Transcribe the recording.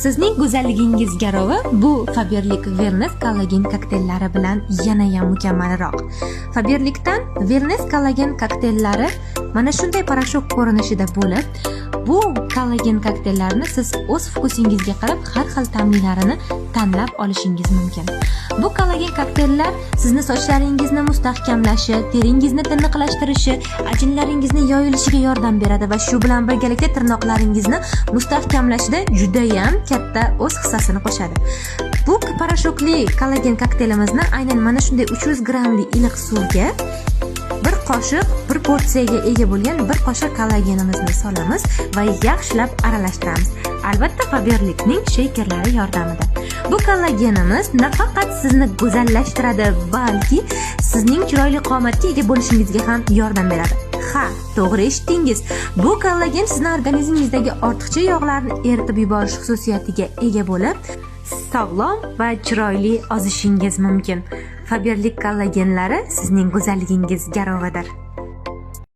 Sizning go'zalligingiz garovi bu Faberlic Wellness kollagen kokteyllari bilan yana ham mukammalroq. Faberlic'dan Wellness kollagen kokteyllari mana shunday parashok ko'rinishida bo'lib, bu kollagen kokteyllarini siz o'z fokusingizga qarab har xil ta'minlarini tanlab olishingiz mumkin. Bu kollagen kokteyllar sizni sochlaringizni mustahkamlashi, teringizni tiniqlashtirishi, ajinlaringizni yoyilishiga yordam beradi va shu bilan birgalikda tirnoqlaringizni mustahkamlashida juda ham katta o'z hissasini qo'shadi. Bu parashokli kollagen kokteylimizni aynan mana shunday 300 grammli iliq suvga bir qoshiq, bir porsiyaga ega bo'lgan bir qoshiq kollagenimizni solamiz va yaxshilab aralashtiramiz. Albatta Faberlic'ning sheykerlari yordamida. Bu kollagenimiz nafaqat sizni go'zallashtiradi, balki sizning chiroyli qomatga ega bo'lishingizga ham yordam beradi. Ha, to'g'ri eshitdingiz. Bu kollagen sizning organizmingizdagi ortiqcha yog'larni eritib yuborish xususiyatiga ega bo'lib, sog'lom va chiroyli ozishingiz mumkin. Faberlic kollagenlari sizning go'zalligingiz garovidir.